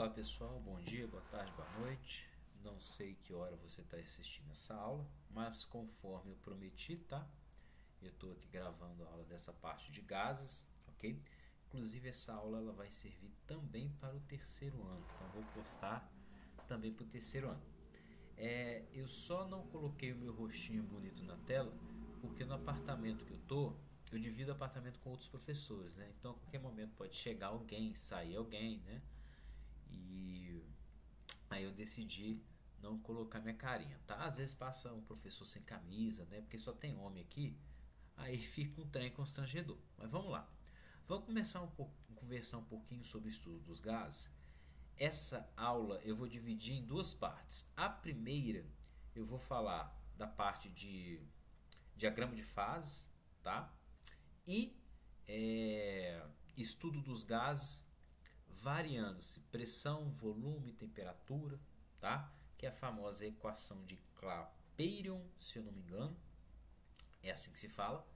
Olá pessoal, bom dia, boa tarde, boa noite. Não sei que hora você está assistindo essa aula, mas conforme eu prometi, tá? Eu estou aqui gravando a aula dessa parte de gases, ok? Inclusive essa aula ela vai servir também para o terceiro ano, então vou postar também para o terceiro ano. Eu só não coloquei o meu rostinho bonito na tela porque no apartamento que eu divido o apartamento com outros professores, né? Então a qualquer momento pode chegar alguém, sair alguém, né? E aí eu decidi não colocar minha carinha, tá? Às vezes passa um professor sem camisa, né? Porque só tem homem aqui, aí fica um trem constrangedor. Mas vamos lá. Vamos começar conversar um pouquinho sobre o estudo dos gases. Essa aula eu vou dividir em duas partes. A primeira eu vou falar da parte de diagrama de fase, tá? E estudo dos gases variando-se pressão, volume e temperatura, tá? Que é a famosa equação de Clapeyron, se eu não me engano, é assim que se fala.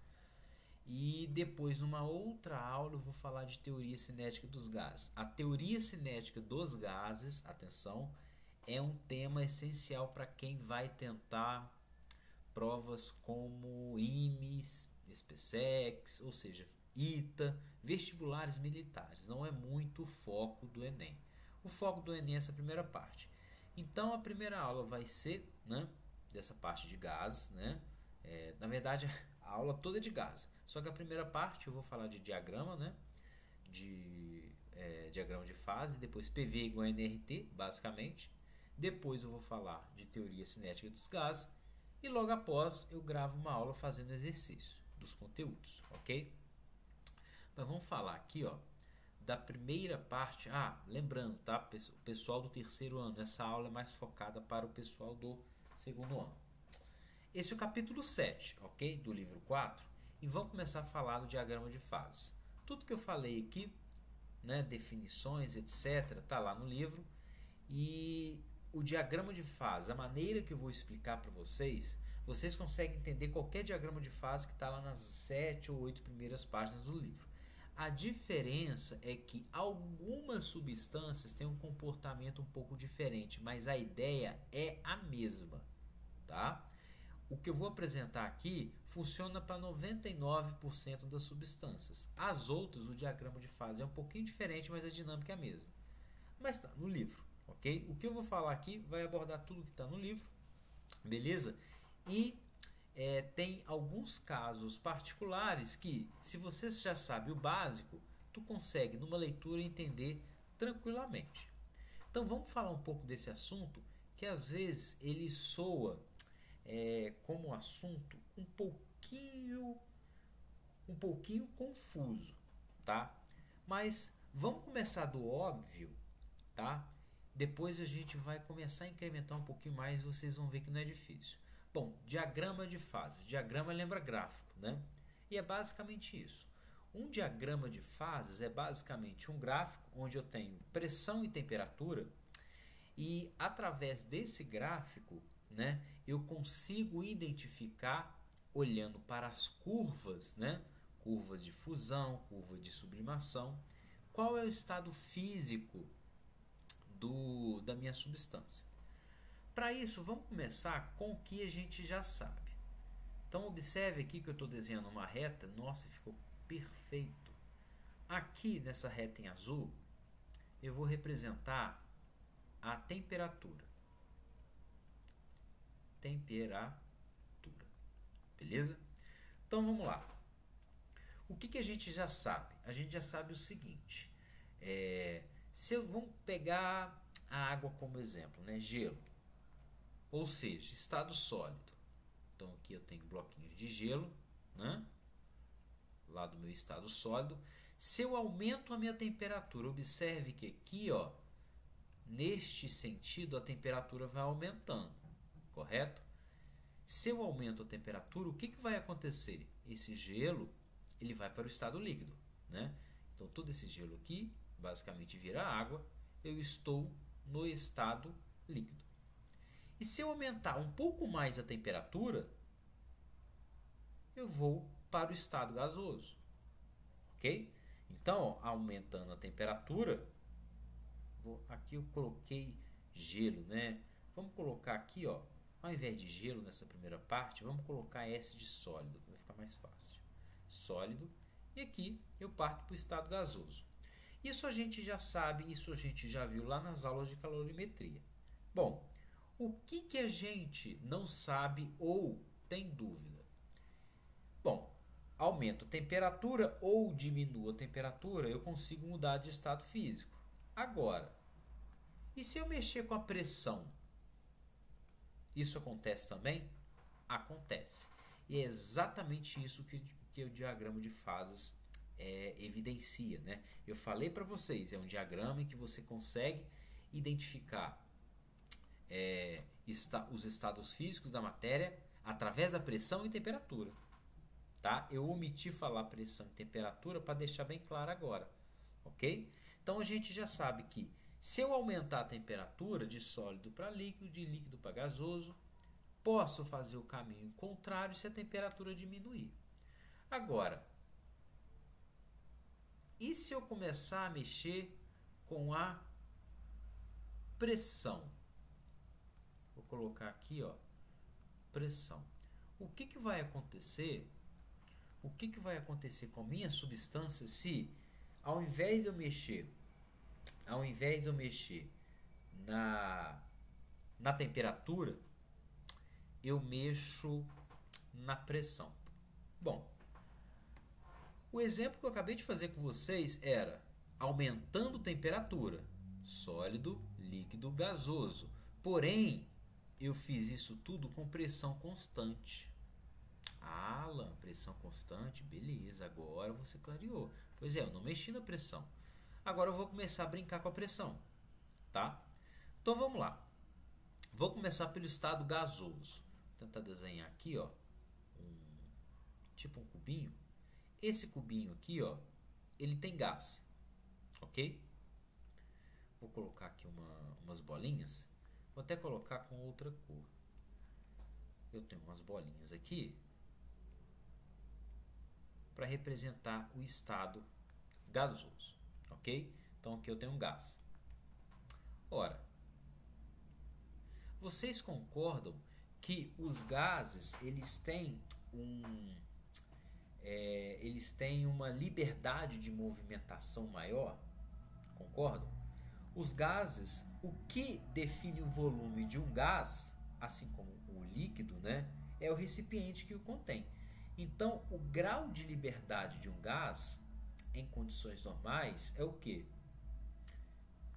E depois, numa outra aula, eu vou falar de teoria cinética dos gases. A teoria cinética dos gases, atenção, é um tema essencial para quem vai tentar provas como IMES, SPSEC, ou seja, ITA, vestibulares militares. Não é muito o foco do Enem. O foco do Enem é essa primeira parte. Então a primeira aula vai ser, né, dessa parte de gases, né? Na verdade a aula toda é de gases. Só que a primeira parte eu vou falar de diagrama, né? Diagrama de fase, depois PV igual a nRT, basicamente. Depois eu vou falar de teoria cinética dos gases e logo após eu gravo uma aula fazendo exercício dos conteúdos, ok? Mas vamos falar aqui, ó, da primeira parte. Lembrando, tá, o pessoal do terceiro ano, essa aula é mais focada para o pessoal do segundo ano. Esse é o capítulo 7, ok? Do livro 4. E vamos começar a falar do diagrama de fases. Tudo que eu falei aqui, né, definições, etc., tá lá no livro. E o diagrama de fase, a maneira que eu vou explicar para vocês, vocês conseguem entender qualquer diagrama de fase que está lá nas 7 ou 8 primeiras páginas do livro. A diferença é que algumas substâncias têm um comportamento um pouco diferente, mas a ideia é a mesma, tá? O que eu vou apresentar aqui funciona para 99% das substâncias. As outras, o diagrama de fase é um pouquinho diferente, mas a dinâmica é a mesma. Mas está no livro, ok? O que eu vou falar aqui vai abordar tudo que está no livro, beleza? E tem alguns casos particulares que, se você já sabe o básico, tu consegue numa leitura entender tranquilamente. Então vamos falar um pouco desse assunto que às vezes ele soa como um assunto um pouquinho confuso, tá? Mas vamos começar do óbvio, tá? Depois a gente vai começar a incrementar um pouquinho mais e vocês vão ver que não é difícil. Bom, diagrama de fases. Diagrama lembra gráfico, né? E é basicamente isso. Um diagrama de fases é basicamente um gráfico onde eu tenho pressão e temperatura e através desse gráfico, né, eu consigo identificar, olhando para as curvas, né, curvas de fusão, curva de sublimação, qual é o estado físico da minha substância. Para isso, vamos começar com o que a gente já sabe. Então, observe aqui que eu estou desenhando uma reta. Nossa, ficou perfeito. Aqui, nessa reta em azul, eu vou representar a temperatura. Temperatura. Beleza? Então, vamos lá. O que a gente já sabe? A gente já sabe o seguinte. Vamos pegar a água como exemplo, né? Gelo. Ou seja, estado sólido. Então aqui eu tenho bloquinhos de gelo, né? Lá do meu estado sólido. Se eu aumento a minha temperatura, observe que aqui, ó, neste sentido, a temperatura vai aumentando, correto? Se eu aumento a temperatura, o que vai acontecer? Esse gelo ele vai para o estado líquido, né? Então todo esse gelo aqui basicamente vira água. Eu estou no estado líquido. E se eu aumentar um pouco mais a temperatura, eu vou para o estado gasoso, ok? Então, ó, aumentando a temperatura, vou aqui eu coloquei gelo, né? Vamos colocar aqui, ó, ao invés de gelo nessa primeira parte, vamos colocar S de sólido, que vai ficar mais fácil. Sólido. E aqui eu parto para o estado gasoso. Isso a gente já sabe, isso a gente já viu lá nas aulas de calorimetria. Bom, o que a gente não sabe ou tem dúvida? Bom, aumento a temperatura ou diminuo a temperatura, eu consigo mudar de estado físico. Agora, e se eu mexer com a pressão? Isso acontece também? Acontece. E é exatamente isso que o diagrama de fases evidencia, né? Eu falei para vocês, é um diagrama em que você consegue identificar os estados físicos da matéria através da pressão e temperatura. Tá? Eu omiti falar pressão e temperatura para deixar bem claro agora. Ok? Então a gente já sabe que se eu aumentar a temperatura de sólido para líquido, de líquido para gasoso, posso fazer o caminho contrário se a temperatura diminuir. Agora, e se eu começar a mexer com a pressão? Vou colocar aqui, ó, pressão. O que vai acontecer? O que vai acontecer com a minha substância se, ao invés de eu mexer na temperatura, eu mexo na pressão? Bom, o exemplo que eu acabei de fazer com vocês era aumentando temperatura, sólido, líquido, gasoso. Porém, eu fiz isso tudo com pressão constante. Ah, Alan, pressão constante, beleza, agora você clareou. Pois é, eu não mexi na pressão. Agora eu vou começar a brincar com a pressão, tá? Então vamos lá. Vou começar pelo estado gasoso. Vou tentar desenhar aqui, ó, tipo um cubinho. Esse cubinho aqui, ó, ele tem gás, ok? Vou colocar aqui umas bolinhas. Vou até colocar com outra cor. Eu tenho umas bolinhas aqui para representar o estado gasoso, ok? Então aqui eu tenho um gás. Ora, vocês concordam que os gases eles têm uma liberdade de movimentação maior? Concordam? Os gases, o que define o volume de um gás, assim como o líquido, né, é o recipiente que o contém. Então, o grau de liberdade de um gás, em condições normais, é o quê?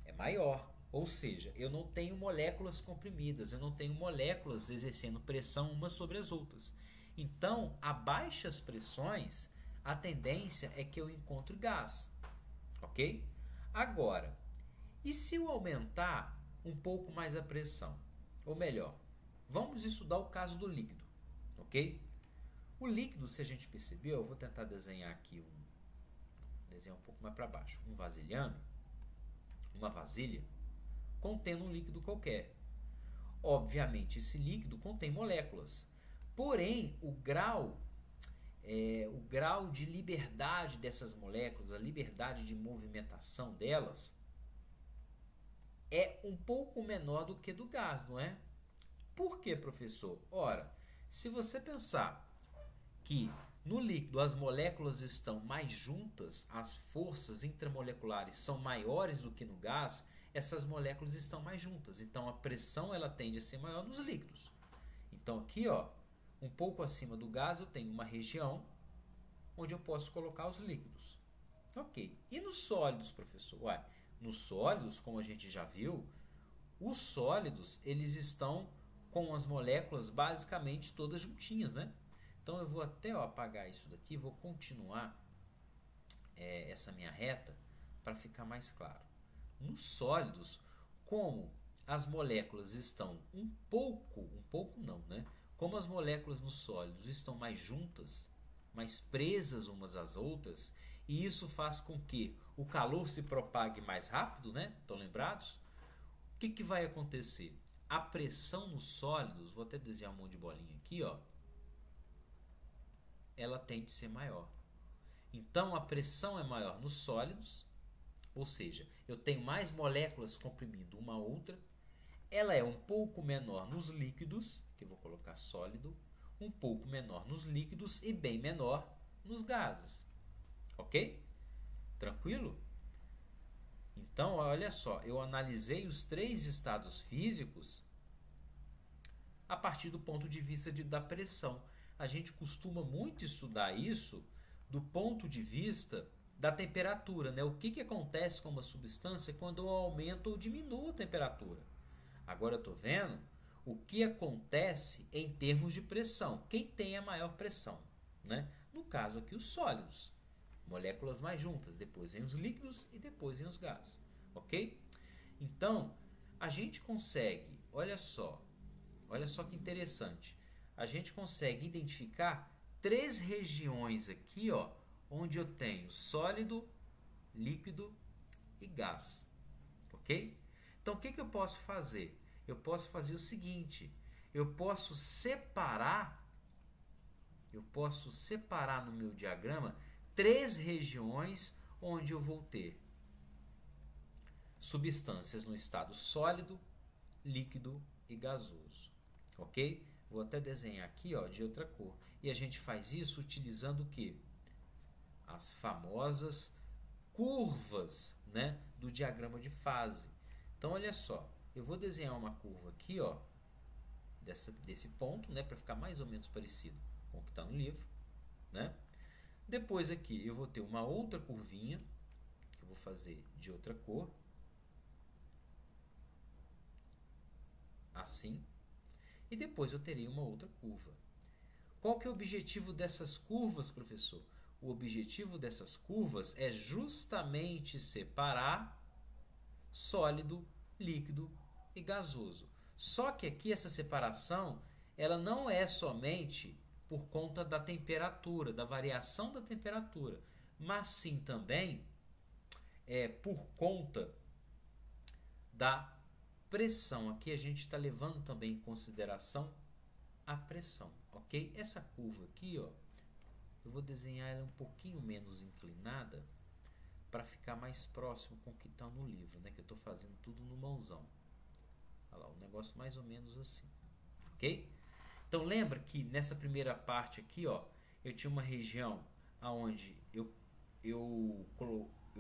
É maior. Ou seja, eu não tenho moléculas comprimidas, eu não tenho moléculas exercendo pressão umas sobre as outras. Então, a baixas pressões, a tendência é que eu encontre gás. Ok? Agora, e se eu aumentar um pouco mais a pressão? Ou melhor, vamos estudar o caso do líquido, ok? O líquido, se a gente percebeu, eu vou tentar desenhar aqui desenhar um pouco mais para baixo, um vasilhame, uma vasilha, contendo um líquido qualquer. Obviamente, esse líquido contém moléculas, porém, o grau de liberdade dessas moléculas, a liberdade de movimentação delas, é um pouco menor do que do gás, não é? Por quê, professor? Ora, se você pensar que no líquido as moléculas estão mais juntas, as forças intramoleculares são maiores do que no gás, essas moléculas estão mais juntas. Então a pressão ela tende a ser maior nos líquidos. Então aqui, ó, um pouco acima do gás eu tenho uma região onde eu posso colocar os líquidos. Ok. E nos sólidos, professor? Ué, nos sólidos, como a gente já viu, os sólidos eles estão com as moléculas basicamente todas juntinhas, né? Então eu vou até apagar isso daqui, vou continuar essa minha reta para ficar mais claro. Nos sólidos, como as moléculas estão um pouco não, né? Como as moléculas nos sólidos estão mais juntas, mais presas umas às outras, e isso faz com que o calor se propague mais rápido, né? Estão lembrados? O que vai acontecer? A pressão nos sólidos, vou até desenhar um monte de bolinha aqui, ó, ela tende a ser maior. Então a pressão é maior nos sólidos, Ou seja, eu tenho mais moléculas comprimindo uma a outra. Ela é um pouco menor nos líquidos, que eu vou colocar sólido, um pouco menor nos líquidos e bem menor nos gases. Ok? Tranquilo? Então, olha só, eu analisei os 3 estados físicos a partir do ponto de vista da pressão. A gente costuma muito estudar isso do ponto de vista da temperatura, né? O que acontece com uma substância quando eu aumento ou diminuo a temperatura. Agora eu estou vendo o que acontece em termos de pressão. Quem tem a maior pressão, né? No caso aqui, os sólidos. Moléculas mais juntas. Depois vem os líquidos e depois vem os gases. Ok? Então, a gente consegue, olha só que interessante. A gente consegue identificar 3 regiões aqui, ó, onde eu tenho sólido, líquido e gás. Ok? Então, o que eu posso fazer? Eu posso fazer o seguinte, eu posso separar no meu diagrama 3 regiões onde eu vou ter substâncias no estado sólido, líquido e gasoso. Ok? Vou até desenhar aqui, ó, de outra cor. E a gente faz isso utilizando o quê? As famosas curvas, né, do diagrama de fase. Então, olha só. Eu vou desenhar uma curva aqui, ó, desse ponto, né, para ficar mais ou menos parecido com o que está no livro, né? Depois aqui eu vou ter uma outra curvinha, que eu vou fazer de outra cor, assim, e depois eu terei uma outra curva. Qual que é o objetivo dessas curvas, professor? O objetivo dessas curvas é justamente separar sólido, líquido e gasoso. Só que aqui essa separação, ela não é somente por conta da temperatura, da variação da temperatura, mas sim também por conta da pressão. Aqui a gente está levando também em consideração a pressão, ok? Essa curva aqui, ó, eu vou desenhar ela um pouquinho menos inclinada para ficar mais próximo com o que está no livro, né? Que eu estou fazendo tudo no mãozão. Olha lá, um negócio mais ou menos assim, ok? Então lembra que nessa primeira parte aqui, ó, eu tinha uma região onde eu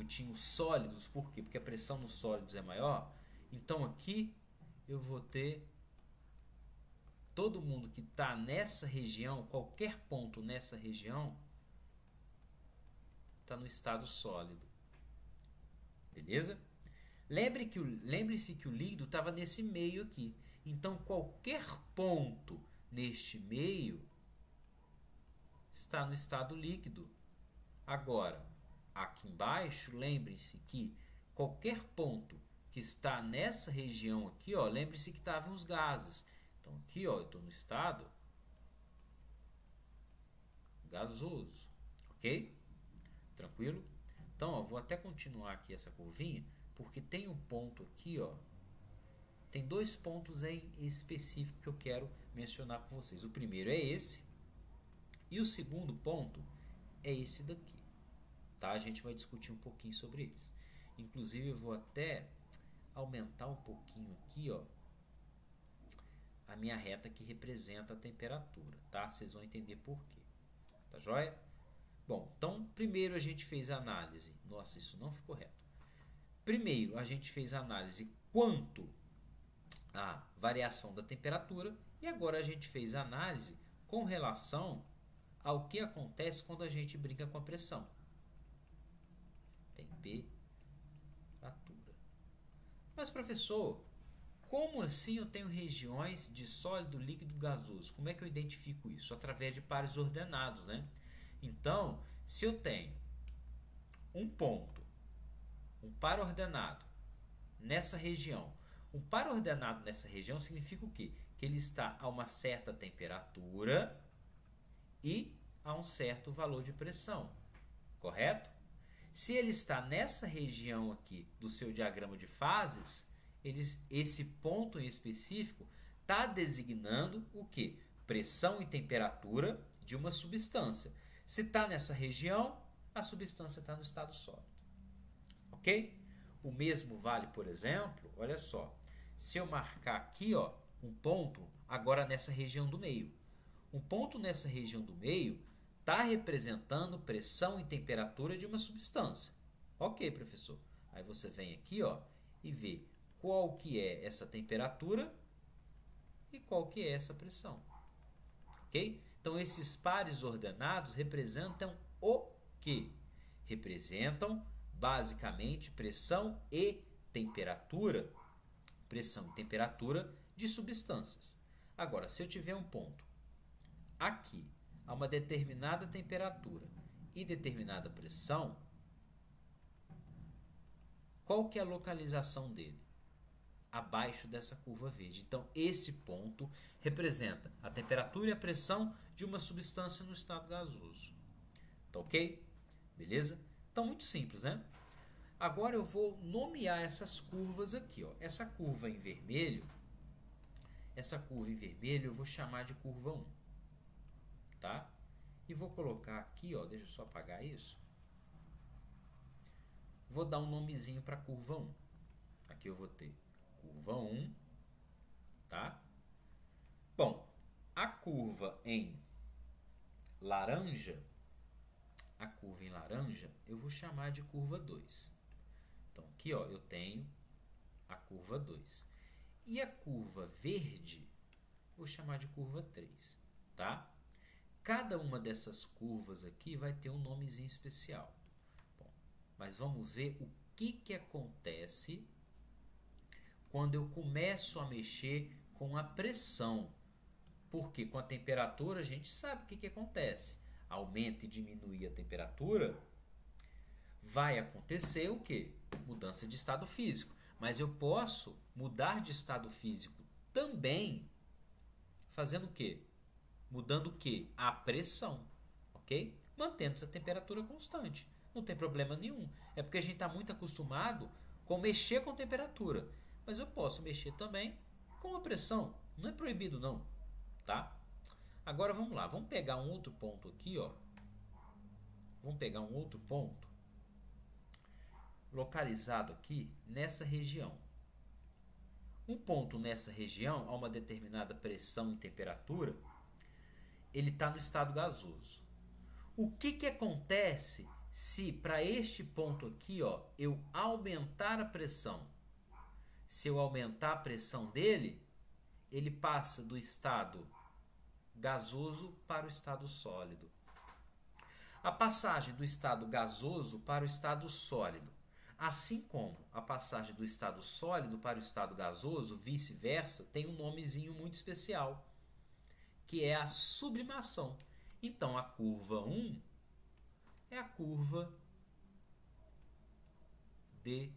tinha os sólidos, por quê? Porque a pressão nos sólidos é maior. Então aqui eu vou ter todo mundo que está nessa região, qualquer ponto nessa região, está no estado sólido. Beleza? Lembre-se que o líquido estava nesse meio aqui. Então, qualquer ponto neste meio está no estado líquido. Agora, aqui embaixo, lembre-se que qualquer ponto que está nessa região aqui, ó, lembre-se que estavam os gases. Então, aqui, ó, eu estou no estado gasoso. Ok? Tranquilo? Então, ó, vou até continuar aqui essa curvinha, porque tem um ponto aqui, ó. Tem 2 pontos em específico que eu quero mencionar com vocês. O primeiro é esse, e o segundo ponto é esse daqui. Tá? A gente vai discutir um pouquinho sobre eles. Inclusive, eu vou até aumentar um pouquinho aqui, ó, a minha reta que representa a temperatura, tá? Vocês vão entender por quê. Tá joia? Bom, então, primeiro a gente fez a análise. Nossa, isso não ficou reto. Primeiro, a gente fez a análise quanto à variação da temperatura e agora a gente fez a análise com relação ao que acontece quando a gente brinca com a pressão. Temperatura. Mas, professor, como assim eu tenho regiões de sólido, líquido e gasoso? Como é que eu identifico isso? Através de pares ordenados, né? Então, se eu tenho um ponto, um par ordenado nessa região, um par ordenado nessa região significa o quê? Que ele está a uma certa temperatura e a um certo valor de pressão, correto? Se ele está nessa região aqui do seu diagrama de fases, esse ponto em específico está designando o quê? Pressão e temperatura de uma substância. Se está nessa região, a substância está no estado sólido. Ok? O mesmo vale, por exemplo, olha só, se eu marcar aqui, ó, um ponto, agora nessa região do meio. Um ponto nessa região do meio está representando pressão e temperatura de uma substância. Ok, professor. Aí você vem aqui, ó, e vê qual que é essa temperatura e qual que é essa pressão. Ok? Então, esses pares ordenados representam o quê? Representam, basicamente, pressão e temperatura. Pressão e temperatura de substâncias. Agora, se eu tiver um ponto aqui, a uma determinada temperatura e determinada pressão, qual que é a localização dele? Abaixo dessa curva verde. Então, esse ponto representa a temperatura e a pressão de uma substância no estado gasoso. Tá ok? Beleza? Então, muito simples, né? Agora eu vou nomear essas curvas aqui, ó. Essa curva em vermelho eu vou chamar de curva 1. Tá? E vou colocar aqui, ó, deixa eu só apagar isso. Vou dar um nomezinho para a curva 1. Aqui eu vou ter curva 1, tá? Bom, a curva em laranja, eu vou chamar de curva 2. Então, aqui, ó, eu tenho a curva 2. E a curva verde, vou chamar de curva 3, tá? Cada uma dessas curvas aqui vai ter um nomezinho especial. Bom, mas vamos ver o que acontece quando eu começo a mexer com a pressão. Porque com a temperatura a gente sabe o que acontece. Aumenta e diminui a temperatura, vai acontecer o quê? Mudança de estado físico. Mas eu posso mudar de estado físico também fazendo o quê? Mudando o quê? A pressão, ok? Mantendo-se a temperatura constante. Não tem problema nenhum. É porque a gente está muito acostumado com mexer com temperatura. Mas eu posso mexer também com a pressão. Não é proibido não, tá? Agora vamos lá. Vamos pegar um outro ponto aqui, ó. Vamos pegar um outro ponto localizado aqui nessa região. Um ponto nessa região, a uma determinada pressão e temperatura, ele está no estado gasoso. O que acontece se para este ponto aqui, ó, eu aumentar a pressão? Se eu aumentar a pressão dele, ele passa do estado gasoso para o estado sólido. A passagem do estado gasoso para o estado sólido, assim como a passagem do estado sólido para o estado gasoso, vice-versa, tem um nomezinho muito especial, que é a sublimação. Então, a curva 1 é a curva de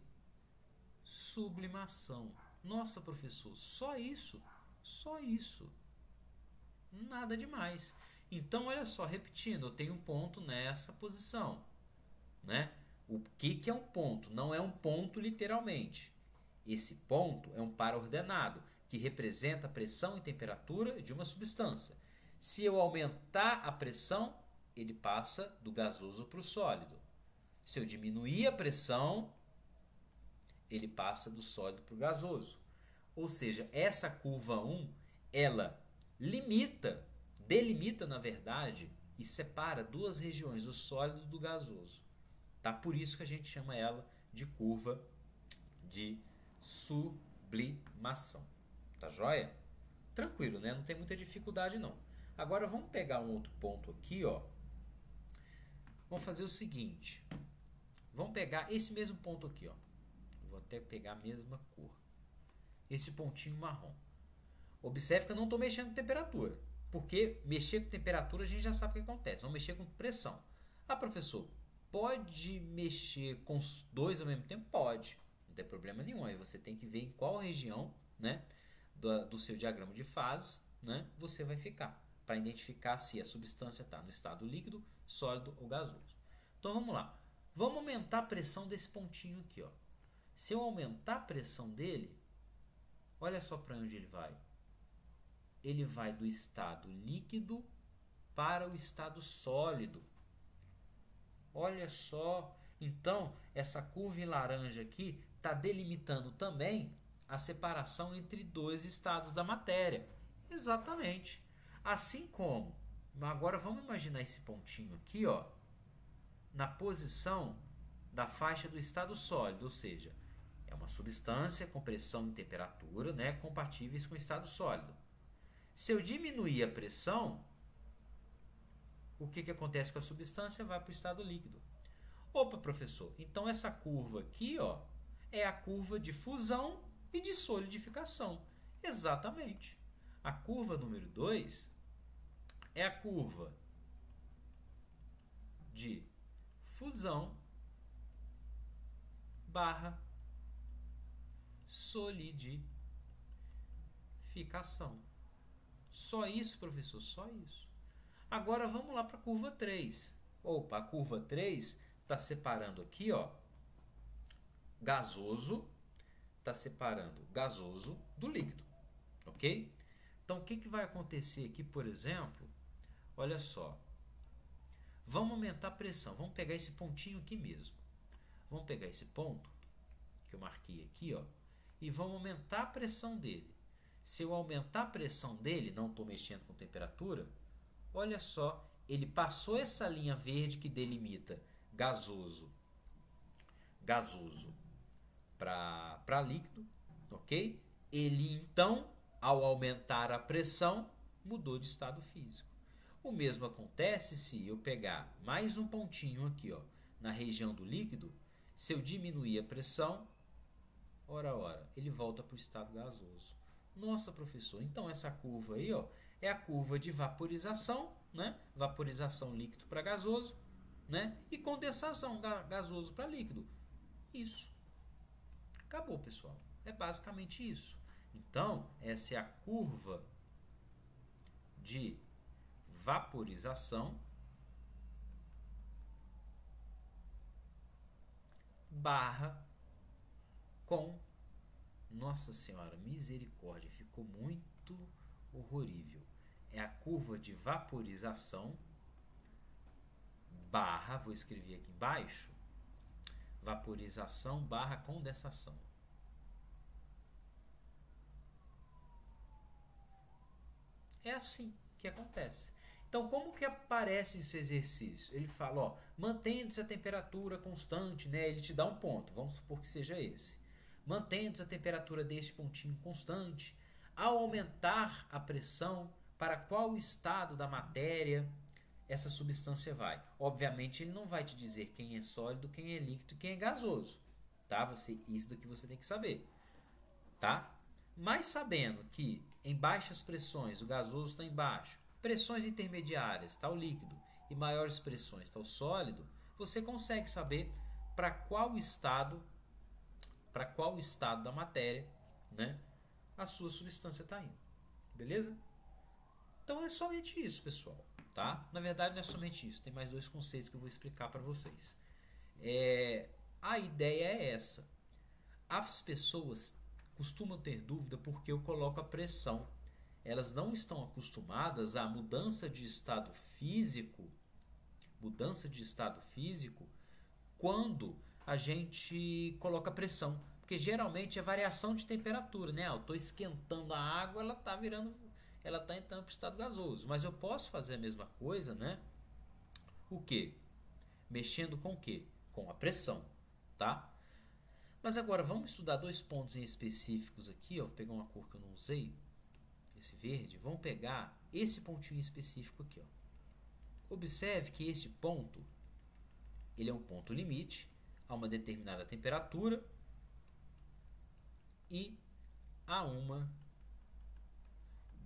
sublimação. Nossa, professor, só isso? Só isso. Nada demais. Então, olha só, repetindo, eu tenho um ponto nessa posição, né? O que é um ponto? Não é um ponto literalmente. Esse ponto é um par ordenado, que representa a pressão e temperatura de uma substância. Se eu aumentar a pressão, ele passa do gasoso para o sólido. Se eu diminuir a pressão, ele passa do sólido para o gasoso. Ou seja, essa curva 1, ela delimita, na verdade, e separa duas regiões, o sólido do gasoso. Tá? Por isso que a gente chama ela de curva de sublimação. Tá joia? Tranquilo, né? Não tem muita dificuldade, não. Agora, vamos pegar um outro ponto aqui, ó. Vamos fazer o seguinte. Vamos pegar esse mesmo ponto aqui, ó. Vou até pegar a mesma cor. Esse pontinho marrom. Observe que eu não estou mexendo com temperatura. Porque mexer com temperatura a gente já sabe o que acontece. Vamos mexer com pressão. Ah, professor, pode mexer com os dois ao mesmo tempo? Pode. Não tem problema nenhum. Aí você tem que ver em qual região, né, do seu diagrama de fases, né, você vai ficar. Para identificar se a substância está no estado líquido, sólido ou gasoso. Então vamos lá. Vamos aumentar a pressão desse pontinho aqui, ó. Se eu aumentar a pressão dele, olha só para onde ele vai. Ele vai do estado líquido para o estado sólido. Olha só. Então, essa curva em laranja aqui está delimitando também a separação entre dois estados da matéria. Exatamente. Assim como, agora vamos imaginar esse pontinho aqui, ó, na posição da faixa do estado sólido, ou seja, é uma substância com pressão e temperatura, né, compatíveis com o estado sólido. Se eu diminuir a pressão, o que acontece com a substância? Vai para o estado líquido. Opa, professor, então essa curva aqui, ó, é a curva de fusão e de solidificação. Exatamente. A curva número 2 é a curva de fusão barra solidificação. Só isso, professor? Só isso. Agora vamos lá para a curva 3. Opa, a curva 3 está separando aqui, ó, gasoso, está separando gasoso do líquido, ok? Então, o que vai acontecer aqui, por exemplo? Olha só. Vamos aumentar a pressão. Vamos pegar esse pontinho aqui mesmo. Vamos pegar esse ponto que eu marquei aqui, ó, e vamos aumentar a pressão dele. Se eu aumentar a pressão dele, não estou mexendo com temperatura, olha só, ele passou essa linha verde que delimita gasoso para líquido, ok? Ele, então, ao aumentar a pressão, mudou de estado físico. O mesmo acontece se eu pegar mais um pontinho aqui, ó, na região do líquido. Se eu diminuir a pressão, ora, ele volta para o estado gasoso. Nossa, professor, então essa curva aí, ó, é a curva de vaporização, né? Vaporização líquido para gasoso, né? E condensação gasoso para líquido. Isso. Acabou, pessoal. É basicamente isso. Então, essa é a curva de vaporização barra com... Nossa Senhora, misericórdia, ficou muito horrível. É a curva de vaporização barra, vou escrever aqui embaixo, vaporização barra condensação. É assim que acontece. Então, como que aparece esse exercício? Ele fala, ó, mantendo-se a temperatura constante, né? Ele te dá um ponto, vamos supor que seja esse. Mantendo-se a temperatura deste pontinho constante, ao aumentar a pressão, para qual estado da matéria essa substância vai? Obviamente, ele não vai te dizer quem é sólido, quem é líquido, quem é gasoso, tá? Isso daqui você tem que saber, tá? Mas sabendo que em baixas pressões o gasoso está embaixo, pressões intermediárias está o líquido e maiores pressões está o sólido, você consegue saber para qual estado da matéria, né, a sua substância está indo. Beleza? Então é somente isso, pessoal. Tá? Na verdade não é somente isso. Tem mais dois conceitos que eu vou explicar para vocês. A ideia é essa. As pessoas costumam ter dúvida porque eu coloco a pressão. Elas não estão acostumadas à mudança de estado físico quando a gente coloca pressão, porque geralmente é variação de temperatura, né? Eu estou esquentando a água, ela está entrando para o estado gasoso, mas eu posso fazer a mesma coisa, né? O quê? Mexendo com o quê? Com a pressão, tá? Mas agora vamos estudar dois pontos em específicos aqui, ó. Vou pegar uma cor que eu não usei, esse verde. Vamos pegar esse pontinho específico aqui, ó. Observe que esse ponto, ele é um ponto limite a uma determinada temperatura e a uma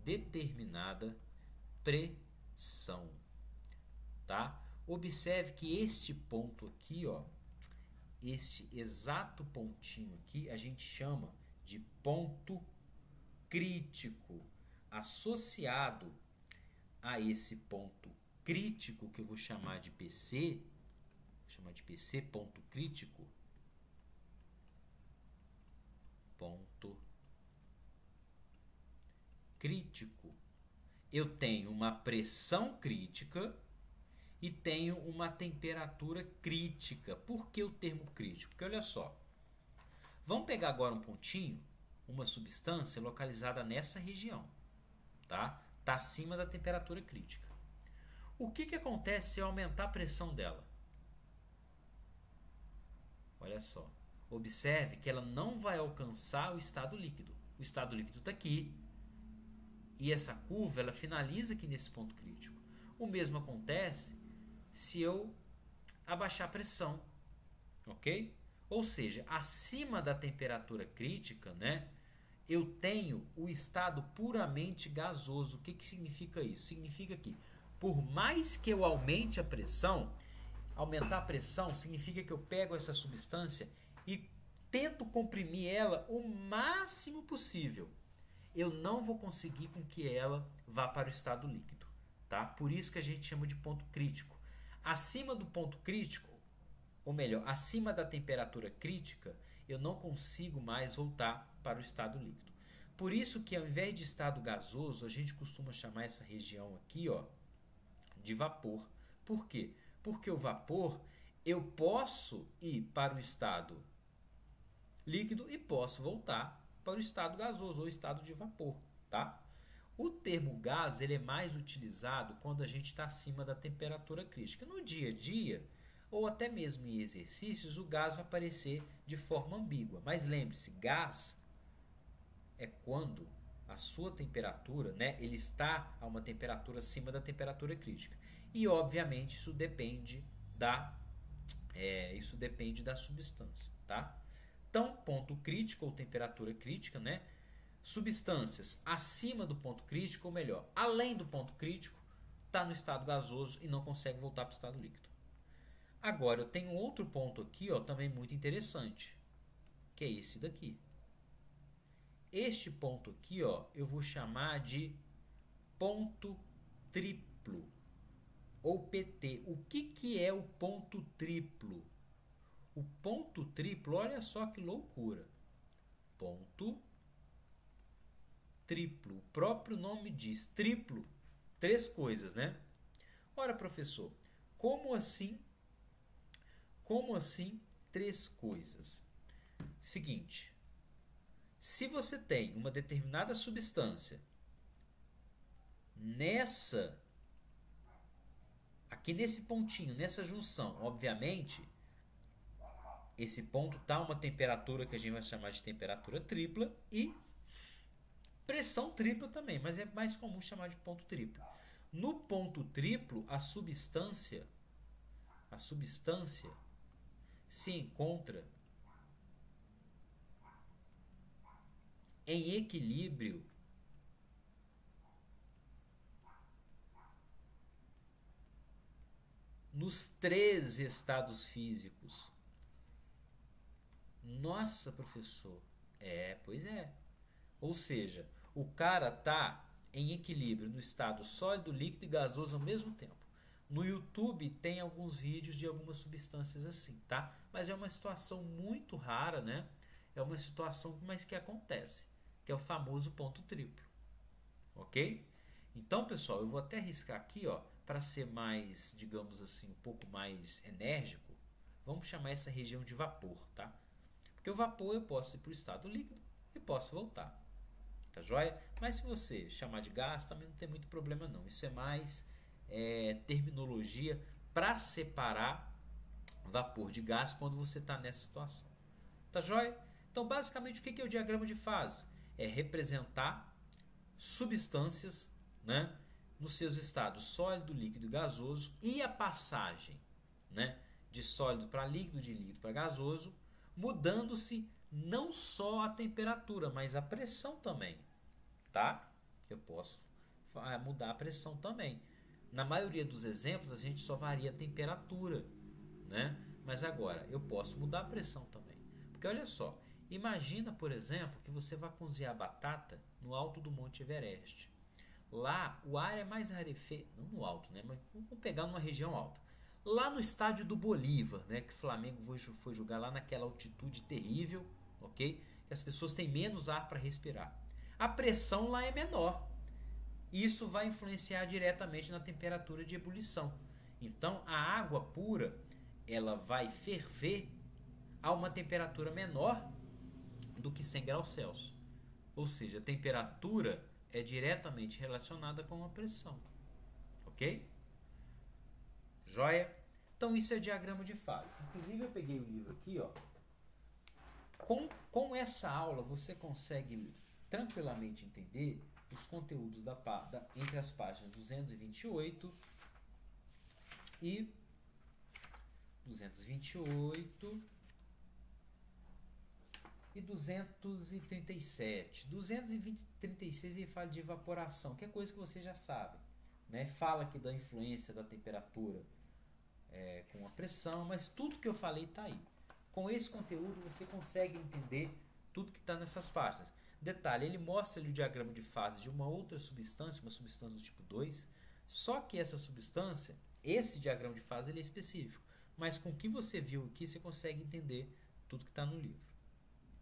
determinada pressão, tá? Observe que este ponto aqui, ó, este exato pontinho aqui, a gente chama de ponto crítico. Associado a esse ponto crítico, que eu vou chamar de PC, ponto crítico, eu tenho uma pressão crítica e tenho uma temperatura crítica. Por que o termo crítico? Porque olha só, Vamos pegar agora um pontinho, uma substância localizada nessa região, tá? Está acima da temperatura crítica. O que acontece se eu aumentar a pressão dela? Olha só. Observe que ela não vai alcançar o estado líquido. O estado líquido está aqui. E essa curva ela finaliza aqui nesse ponto crítico. O mesmo acontece se eu abaixar a pressão. Ok? Ou seja, acima da temperatura crítica, né, eu tenho o estado puramente gasoso. O que significa isso? Significa que, por mais que eu aumente a pressão, aumentar a pressão significa que eu pego essa substância e tento comprimir ela o máximo possível. Eu não vou conseguir com que ela vá para o estado líquido, tá? Por isso que a gente chama de ponto crítico. Acima do ponto crítico, ou melhor, acima da temperatura crítica, eu não consigo mais voltar para o estado líquido. Por isso que ao invés de estado gasoso, a gente costuma chamar essa região aqui, ó, de vapor. Por quê? Porque o vapor, eu posso ir para o estado líquido e posso voltar para o estado gasoso ou estado de vapor, tá? O termo gás ele é mais utilizado quando a gente está acima da temperatura crítica. No dia a dia, ou até mesmo em exercícios, o gás vai aparecer de forma ambígua. Mas lembre-se, gás é quando a sua temperatura, né, ele está a uma temperatura acima da temperatura crítica. E, obviamente, isso depende da substância, tá? Então, ponto crítico ou temperatura crítica, né? Substâncias acima do ponto crítico, ou melhor, além do ponto crítico, está no estado gasoso e não consegue voltar para o estado líquido. Agora, eu tenho outro ponto aqui, ó, também muito interessante, que é esse daqui. Este ponto aqui, ó, eu vou chamar de ponto triplo, ou PT. O que é o ponto triplo? O ponto triplo, olha só que loucura. Ponto triplo. O próprio nome diz triplo. 3 coisas, né? Ora, professor, como assim? Como assim 3 coisas? Seguinte, se você tem uma determinada substância aqui nesse pontinho, nessa junção, obviamente, esse ponto está a uma temperatura que a gente vai chamar de temperatura tripla e pressão tripla também, mas é mais comum chamar de ponto triplo. No ponto triplo, a substância se encontra em equilíbrio nos 3 estados físicos. Nossa, professor. Pois é. Ou seja, o cara tá em equilíbrio no estado sólido, líquido e gasoso ao mesmo tempo. No YouTube tem alguns vídeos de algumas substâncias assim, tá? Mas é uma situação muito rara, né? É uma situação, mas que acontece, que é o famoso ponto triplo. Ok? Então, pessoal, eu vou até riscar aqui, ó, para ser mais, digamos assim, um pouco mais enérgico. Vamos chamar essa região de vapor, tá? Porque o vapor eu posso ir para o estado líquido e posso voltar. Tá joia? Mas se você chamar de gás, também não tem muito problema não. Isso é mais terminologia para separar vapor de gás quando você está nessa situação. Tá joia? Então, basicamente, o que é o diagrama de fase? É representar substâncias, né, nos seus estados sólido, líquido e gasoso e a passagem, né, de sólido para líquido, de líquido para gasoso, mudando-se não só a temperatura, mas a pressão também, tá? Eu posso mudar a pressão também. Na maioria dos exemplos, a gente só varia a temperatura, né? Mas agora, eu posso mudar a pressão também. Porque olha só, imagina, por exemplo, que você vai cozinhar batata no alto do Monte Everest. Lá, o ar é mais rarefeito, não no alto, né? Mas vamos pegar numa região alta. Lá no estádio do Bolívar, né, que o Flamengo foi jogar lá naquela altitude terrível, ok? Que as pessoas têm menos ar para respirar. A pressão lá é menor. Isso vai influenciar diretamente na temperatura de ebulição. Então, a água pura, ela vai ferver a uma temperatura menor do que 100 graus Celsius. Ou seja, a temperatura é diretamente relacionada com a pressão. Ok? Joia? Então isso é diagrama de fase. Inclusive eu peguei o livro aqui, ó. Com essa aula você consegue tranquilamente entender os conteúdos entre as páginas 228 e 237. 236 ele fala de evaporação, que é coisa que você já sabe, né? Fala aqui da influência da temperatura com a pressão, mas tudo que eu falei está aí. Com esse conteúdo você consegue entender tudo que está nessas páginas. Detalhe, ele mostra ali o diagrama de fase de uma outra substância, uma substância do tipo 2, só que essa substância, esse diagrama de fase ele é específico, mas com o que você viu aqui você consegue entender tudo que está no livro,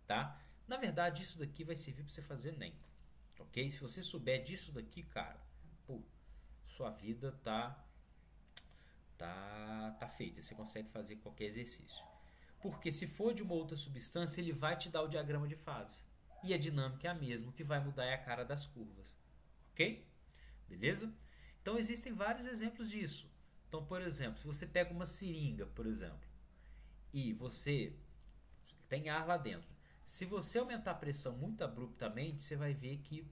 tá? Na verdade isso daqui vai servir para você fazer NEM, ok? Se você souber disso daqui, cara, pô, sua vida tá feita, você consegue fazer qualquer exercício. Porque se for de uma outra substância, ele vai te dar o diagrama de fase. E a dinâmica é a mesma, o que vai mudar é a cara das curvas. Ok? Beleza? Então existem vários exemplos disso. Então, por exemplo, se você pega uma seringa, por exemplo, e você tem ar lá dentro. Se você aumentar a pressão muito abruptamente, você vai ver que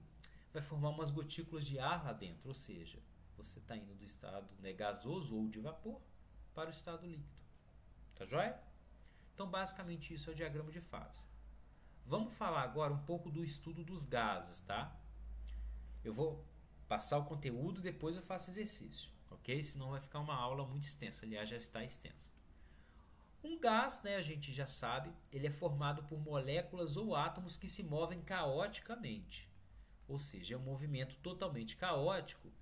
vai formar umas gotículas de ar lá dentro. Ou seja, você está indo do estado gasoso ou de vapor para o estado líquido. Tá joia? Então, basicamente, isso é o diagrama de fase. Vamos falar agora um pouco do estudo dos gases, tá? Eu vou passar o conteúdo, depois eu faço exercício, ok? Senão vai ficar uma aula muito extensa, aliás, já está extensa. Um gás, né, a gente já sabe, ele é formado por moléculas ou átomos que se movem caoticamente. Ou seja, é um movimento totalmente caótico,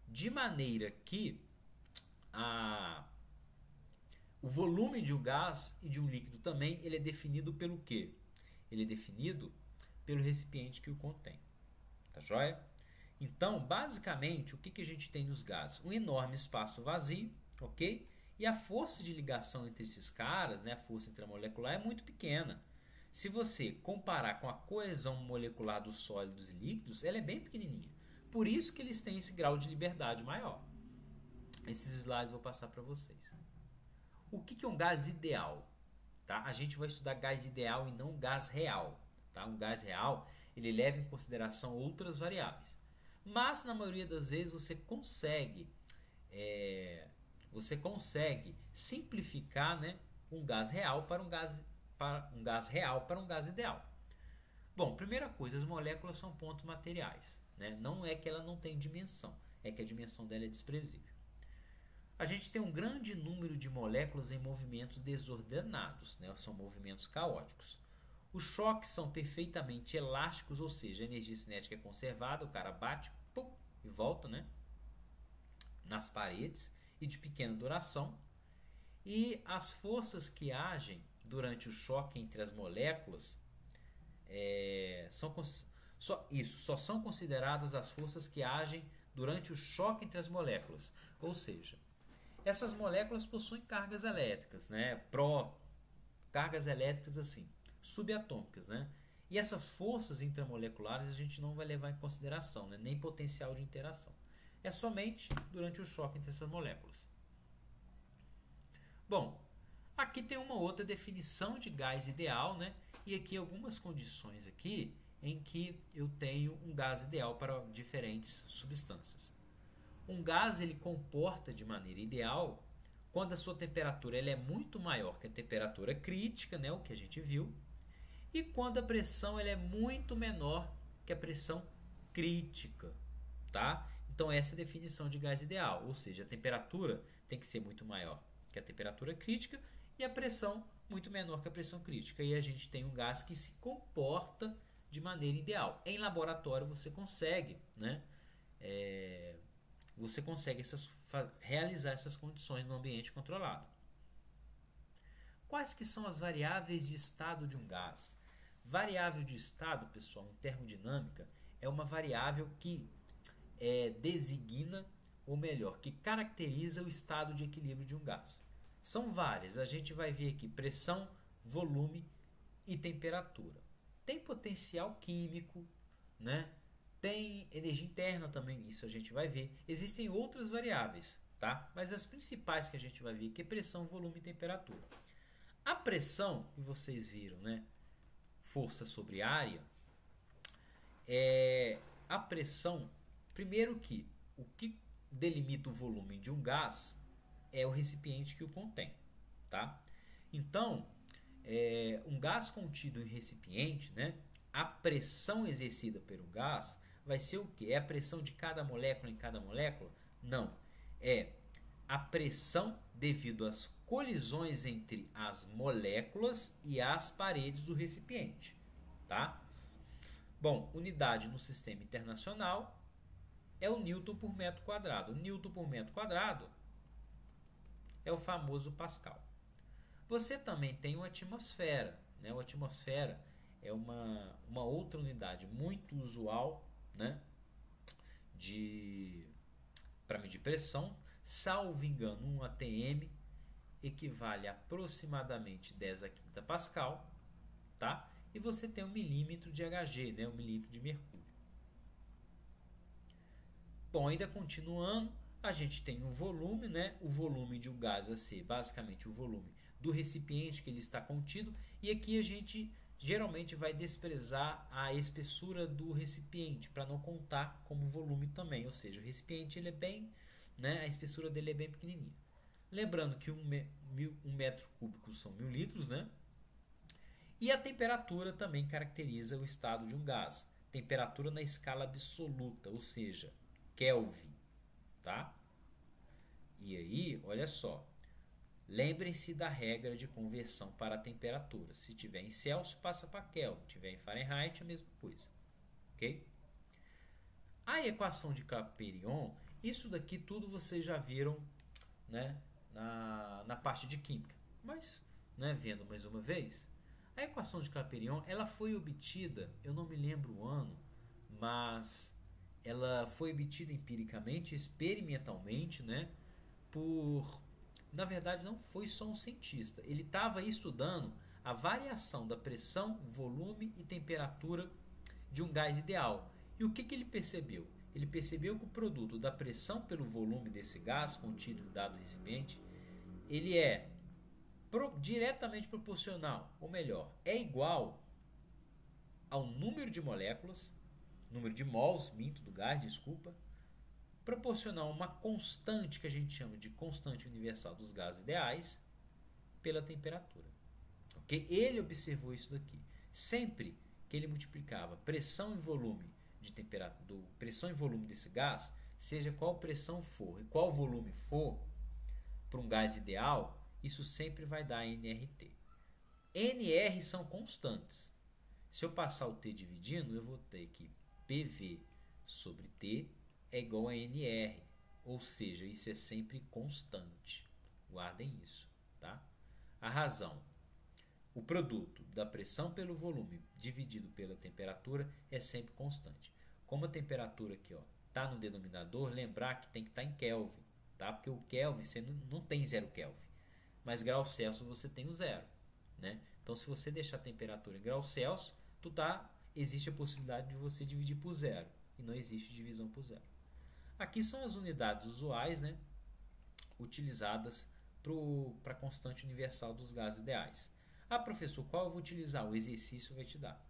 de maneira que o volume de um gás e de um líquido também, ele é definido pelo quê? Ele é definido pelo recipiente que o contém. Tá joia? Então, basicamente, o que a gente tem nos gases? Um enorme espaço vazio, ok? E a força de ligação entre esses caras, né, a força intramolecular, é muito pequena. Se você comparar com a coesão molecular dos sólidos e líquidos, ela é bem pequenininha. Por isso que eles têm esse grau de liberdade maior. Esses slides eu vou passar para vocês. O que é um gás ideal? Tá? A gente vai estudar gás ideal e não gás real. Tá? Um gás real, ele leva em consideração outras variáveis. Mas, na maioria das vezes, você consegue simplificar, né, um gás real para um gás real para um gás ideal. Bom, primeira coisa, as moléculas são pontos materiais. Né? Não é que ela não tem dimensão, é que a dimensão dela é desprezível. A gente tem um grande número de moléculas em movimentos desordenados, né? São movimentos caóticos. Os choques são perfeitamente elásticos, ou seja, a energia cinética é conservada, o cara bate pum, e volta, né? Nas paredes, e de pequena duração. E as forças que agem durante o choque entre as moléculas só são consideradas as forças que agem durante o choque entre as moléculas. Ou seja, essas moléculas possuem cargas elétricas, né? Cargas elétricas assim, subatômicas, né? E essas forças intramoleculares a gente não vai levar em consideração, né? Nem potencial de interação. É somente durante o choque entre essas moléculas. Bom, aqui tem uma outra definição de gás ideal, né? E aqui algumas condições aqui em que eu tenho um gás ideal para diferentes substâncias. Um gás ele comporta de maneira ideal quando a sua temperatura ela é muito maior que a temperatura crítica, né, o que a gente viu, e quando a pressão ela é muito menor que a pressão crítica, tá? Então essa é a definição de gás ideal, ou seja, a temperatura tem que ser muito maior que a temperatura crítica e a pressão muito menor que a pressão crítica. E a gente tem um gás que se comporta de maneira ideal. Em laboratório você consegue, né? Você consegue realizar essas condições no ambiente controlado. Quais que são as variáveis de estado de um gás? Variável de estado, pessoal, em termodinâmica, é uma variável que designa, ou melhor, que caracteriza o estado de equilíbrio de um gás. São várias, a gente vai ver aqui pressão, volume e temperatura. tem potencial químico, né? Tem energia interna também, isso a gente vai ver. Existem outras variáveis, tá? Mas as principais que a gente vai ver aqui é pressão, volume e temperatura. A pressão, que vocês viram, né? Força sobre área, a pressão, primeiro que o que delimita o volume de um gás é o recipiente que o contém, tá? Então, um gás contido em recipiente, né? A pressão exercida pelo gás vai ser o quê? É a pressão de cada molécula em cada molécula? Não. É a pressão devido às colisões entre as moléculas e as paredes do recipiente, tá? Bom, unidade no sistema internacional é o Newton por metro quadrado. O Newton por metro quadrado é o famoso Pascal. Você também tem uma atmosfera, né? A atmosfera é uma outra unidade muito usual, né? Para medir pressão. Salvo engano, 1 atm equivale a aproximadamente 10 a quinta Pascal, tá? E você tem 1 milímetro de Hg, né? 1 milímetro de mercúrio. Bom, ainda continuando, a gente tem o volume, né? O volume de um gás vai ser basicamente o volume do recipiente que ele está contido. E aqui a gente geralmente vai desprezar a espessura do recipiente para não contar como volume também. Ou seja, o recipiente ele é bem, né? A espessura dele é bem pequenininha. Lembrando que um metro cúbico são 1000 litros, né? E a temperatura também caracteriza o estado de um gás. Temperatura na escala absoluta, ou seja, Kelvin, tá? E aí, olha só. Lembrem-se da regra de conversão para a temperatura. Se tiver em Celsius, passa para Kelvin. Se tiver em Fahrenheit, a mesma coisa. Ok? A equação de Clapeyron, isso daqui tudo vocês já viram, né, na parte de química. Mas, né, vendo mais uma vez, a equação de Clapeyron, ela foi obtida, eu não me lembro o ano, mas ela foi obtida empiricamente, experimentalmente, né, na verdade, não foi só um cientista. Ele estava estudando a variação da pressão, volume e temperatura de um gás ideal. E o que ele percebeu? Ele percebeu que o produto da pressão pelo volume desse gás contido em dado recipiente, ele é diretamente proporcional, ou melhor, é igual ao número de moléculas, número de mols, do gás, desculpa, proporcional a uma constante que a gente chama de constante universal dos gases ideais pela temperatura. Okay? Ele observou isso daqui. Sempre que ele multiplicava pressão e volume de temperatura, pressão e volume desse gás, seja qual pressão for e qual volume for para um gás ideal, isso sempre vai dar nRT. nR são constantes. Se eu passar o T dividindo, eu vou ter que PV sobre T é igual a nR, ou seja, isso é sempre constante. Guardem isso, tá? A razão, o produto da pressão pelo volume dividido pela temperatura é sempre constante. Como a temperatura aqui está no denominador, lembrar que tem que estar em Kelvin, tá? Porque o Kelvin você não tem 0 Kelvin, mas graus Celsius você tem o 0, né? Então, se você deixar a temperatura em graus Celsius, existe a possibilidade de você dividir por 0 e não existe divisão por 0. Aqui são as unidades usuais, né, utilizadas para a constante universal dos gases ideais. Ah, professor, qual eu vou utilizar? O exercício vai te dar.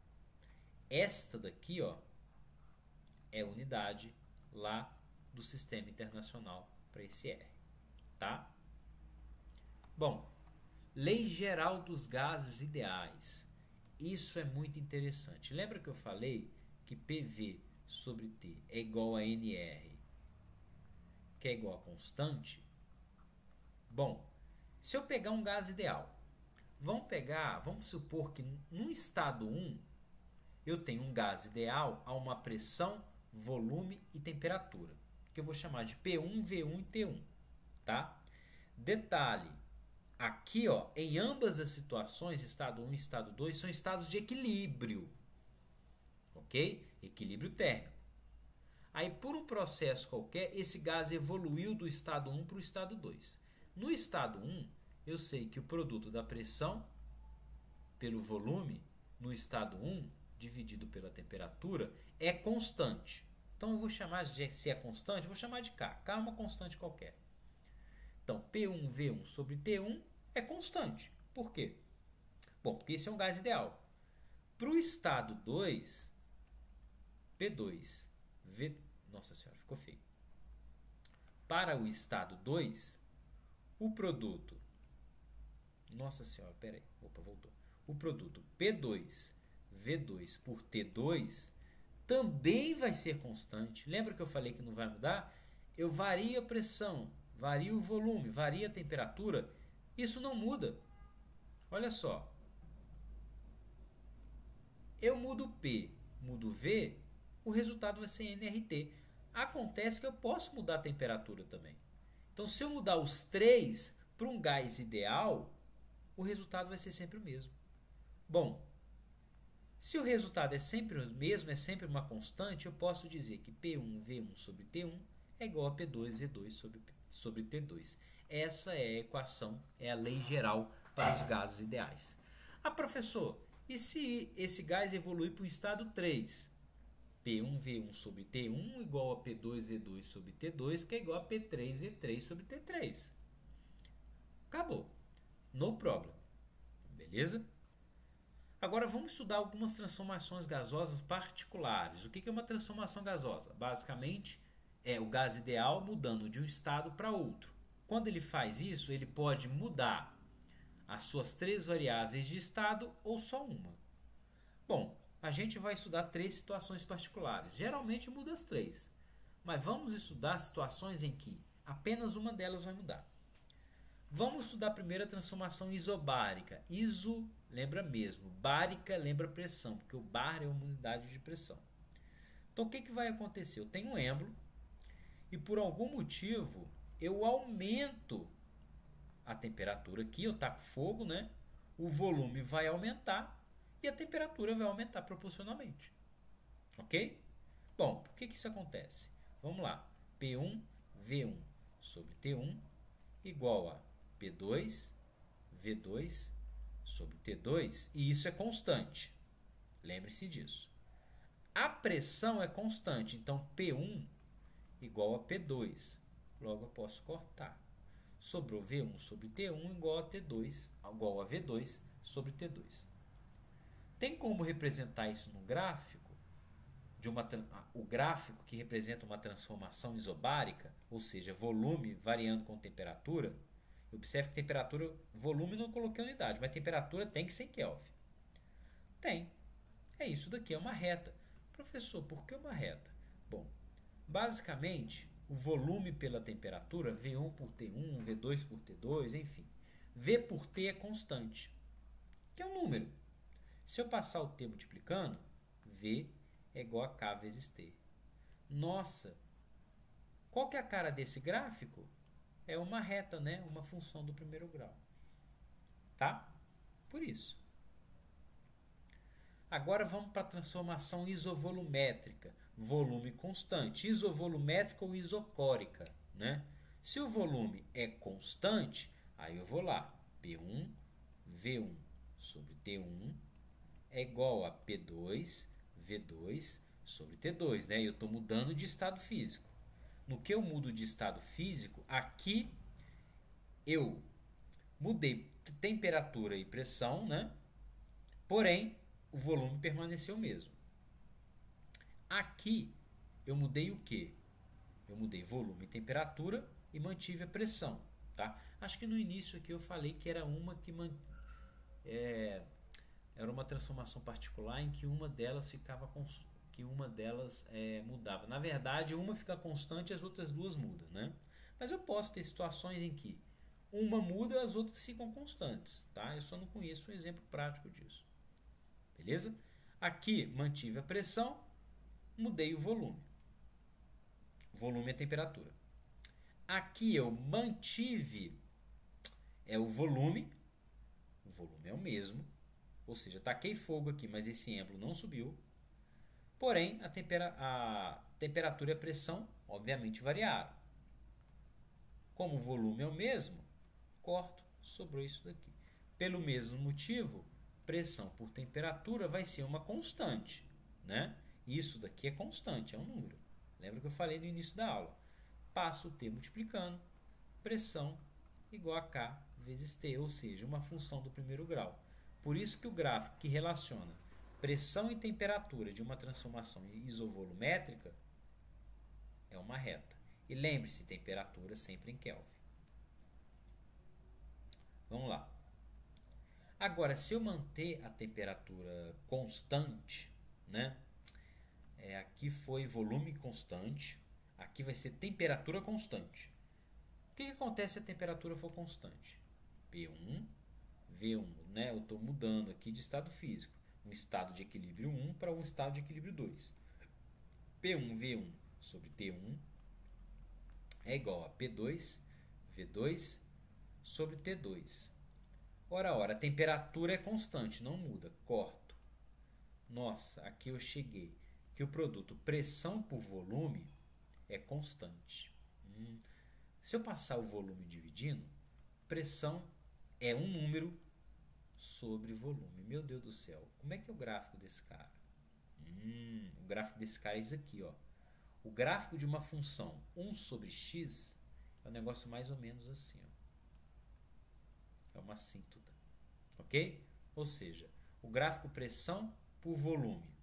Esta daqui é a unidade lá do Sistema Internacional para esse R. Tá? Bom, Lei Geral dos Gases Ideais. Isso é muito interessante. Lembra que eu falei que PV sobre T é igual a nR, que é igual a constante? Bom, se eu pegar um gás ideal, vamos supor que no estado 1 eu tenho um gás ideal a uma pressão, volume e temperatura, que eu vou chamar de P1, V1 e T1, tá? Detalhe, aqui em ambas as situações, estado 1 e estado 2, são estados de equilíbrio, ok? Equilíbrio térmico. Aí, por um processo qualquer, esse gás evoluiu do estado 1 para o estado 2. No estado 1, eu sei que o produto da pressão pelo volume no estado 1 dividido pela temperatura é constante. Então eu vou chamar de, se é constante, eu vou chamar de K. K é uma constante qualquer. Então P1V1 sobre T1 é constante. Por quê? Bom, porque esse é um gás ideal. Para o estado 2, P2V... Nossa senhora, ficou feio. Para o estado 2, o produto... Nossa senhora, peraí. Opa, voltou. O produto P2V2 por T2 também vai ser constante. Lembra que eu falei que não vai mudar? Eu vario a pressão, vario o volume, vario a temperatura. Isso não muda. Olha só. Eu mudo P, mudo V, o resultado vai ser nRT. Acontece que eu posso mudar a temperatura também. Então, se eu mudar os três para um gás ideal, o resultado vai ser sempre o mesmo. Bom, se o resultado é sempre o mesmo, é sempre uma constante, eu posso dizer que P1V1 sobre T1 é igual a P2V2 sobre T2. Essa é a equação, é a lei geral para os gases ideais. Ah, professor, e se esse gás evoluir para o estado 3? P1V1 sobre T1 igual a P2V2 sobre T2, que é igual a P3V3 sobre T3. Acabou. No problem. Beleza? Agora vamos estudar algumas transformações gasosas particulares. O que é uma transformação gasosa? Basicamente, é o gás ideal mudando de um estado para outro. Quando ele faz isso, ele pode mudar as suas três variáveis de estado ou só uma. Bom, a gente vai estudar três situações particulares. Geralmente muda as três. Mas vamos estudar situações em que apenas uma delas vai mudar. Vamos estudar primeiro a transformação isobárica. Iso lembra mesmo, bárica lembra pressão, porque o bar é uma unidade de pressão. Então o que vai acontecer? Eu tenho um êmbolo e por algum motivo eu aumento a temperatura aqui, eu taco fogo, né? O volume vai aumentar e a temperatura vai aumentar proporcionalmente. Ok? Bom, por que isso acontece? Vamos lá. P1V1 sobre T1 igual a P2V2 sobre T2, e isso é constante. Lembre-se disso. A pressão é constante, então P1 igual a P2. Logo eu posso cortar. Sobrou V1 sobre T1 igual a T2, igual a V2 sobre T2. Tem como representar isso no gráfico? O gráfico que representa uma transformação isobárica, ou seja, volume variando com temperatura. Observe que temperatura, volume não coloquei unidade, mas temperatura tem que ser em Kelvin. Tem. É isso daqui, é uma reta. Professor, por que uma reta? Bom, basicamente, o volume pela temperatura, V1 por T1, V2 por T2, enfim. V por T é constante, que é um número. Se eu passar o T multiplicando, V é igual a K vezes T. Nossa, qual que é a cara desse gráfico? É uma reta, né? Uma função do primeiro grau. Tá? Por isso. Agora vamos para a transformação isovolumétrica. Volume constante. Isovolumétrica ou isocórica, né? Se o volume é constante, aí eu vou lá. P1, V1 sobre T1 é igual a P2, V2 sobre T2, né? Eu estou mudando de estado físico. No que eu mudo de estado físico, aqui eu mudei temperatura e pressão, né? Porém, o volume permaneceu o mesmo. Aqui eu mudei o quê? Eu mudei volume e temperatura e mantive a pressão, tá? Acho que no início aqui eu falei que era uma que era uma transformação particular em que uma delas ficava mudava. Na verdade, uma fica constante e as outras duas mudam, né? Mas eu posso ter situações em que uma muda e as outras ficam constantes, tá? Eu só não conheço um exemplo prático disso. Beleza? Aqui mantive a pressão, mudei o volume. Volume é temperatura. Aqui eu mantive o volume é o mesmo, ou seja, taquei fogo aqui, mas esse êmbolo não subiu. Porém, a temperatura e a pressão, obviamente, variaram. Como o volume é o mesmo, corto, sobrou isso daqui. Pelo mesmo motivo, pressão por temperatura vai ser uma constante, né? Isso daqui é constante, é um número. Lembra que eu falei no início da aula? Passo o T multiplicando, pressão igual a K vezes T, ou seja, uma função do primeiro grau. Por isso que o gráfico que relaciona pressão e temperatura de uma transformação isovolumétrica é uma reta. E lembre-se, temperatura sempre em Kelvin. Vamos lá. Agora, se eu manter a temperatura constante, né? Aqui foi volume constante, aqui vai ser temperatura constante. O que acontece se a temperatura for constante? P1, V1, né? Eu estou mudando aqui de estado físico. Um estado de equilíbrio 1 para um estado de equilíbrio 2. P1, V1 sobre T1 é igual a P2, V2 sobre T2. Ora, a temperatura é constante, não muda. Corto. Nossa, aqui eu cheguei. Que o produto pressão por volume é constante. Se eu passar o volume dividindo, pressão é um número sobre volume. Meu Deus do céu, como é que é o gráfico desse cara? O gráfico desse cara é isso aqui, ó. O gráfico de uma função 1 sobre x é um negócio mais ou menos assim, ó. É uma assíntota, ok? Ou seja, o gráfico pressão por volume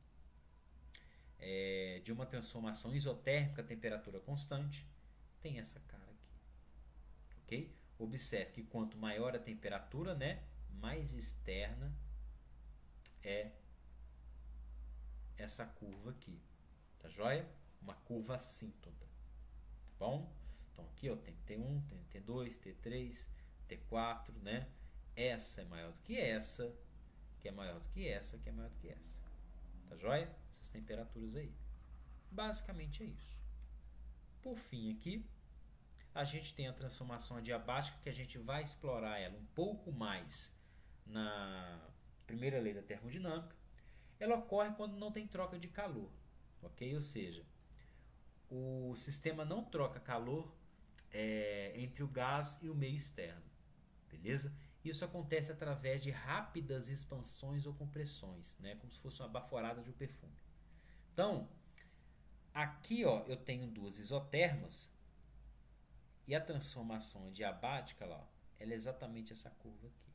de uma transformação isotérmica a temperatura constante tem essa cara aqui, ok? Observe que quanto maior a temperatura, né, mais externa é essa curva aqui, tá joia? Uma curva assíntota, tá bom? Então aqui ó, tem T1, tem T2, T3, T4, né? Essa é maior do que essa, que é maior do que essa, que é maior do que essa. Tá joia? Essas temperaturas aí. Basicamente é isso. Por fim aqui, a gente tem a transformação adiabática, que a gente vai explorar ela um pouco mais na primeira lei da termodinâmica. Ela ocorre quando não tem troca de calor, ok? Ou seja, o sistema não troca calor entre o gás e o meio externo, beleza? Isso acontece através de rápidas expansões ou compressões, né? Como se fosse uma baforada de um perfume. Então, aqui ó, eu tenho duas isotermas e a transformação adiabática lá, ela é exatamente essa curva aqui,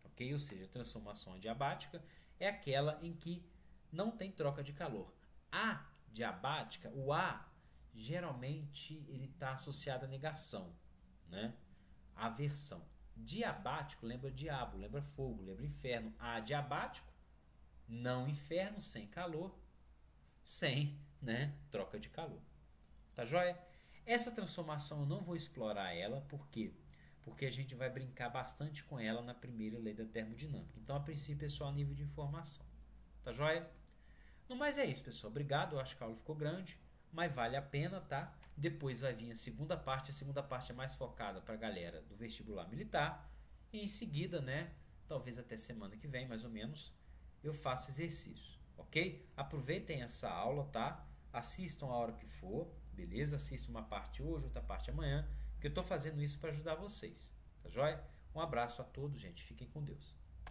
ok? Ou seja, a transformação adiabática é aquela em que não tem troca de calor. A diabática, o A, geralmente ele está associado à negação, né? Aversão. Diabático lembra diabo, lembra fogo, lembra inferno. Adiabático, não inferno, sem calor, sem, né, troca de calor. Tá joia? Essa transformação eu não vou explorar ela, por quê? Porque a gente vai brincar bastante com ela na primeira lei da termodinâmica. Então, a princípio, é só a nível de informação. Tá joia? No mais é isso, pessoal. Obrigado, eu acho que a aula ficou grande, mas vale a pena, tá? Depois vai vir a segunda parte é mais focada para a galera do vestibular militar. E em seguida, né, talvez até semana que vem, mais ou menos, eu faço exercício, ok? Aproveitem essa aula, tá? Assistam a hora que for, beleza? Assistam uma parte hoje, outra parte amanhã, que eu estou fazendo isso para ajudar vocês, tá joia? Um abraço a todos, gente. Fiquem com Deus.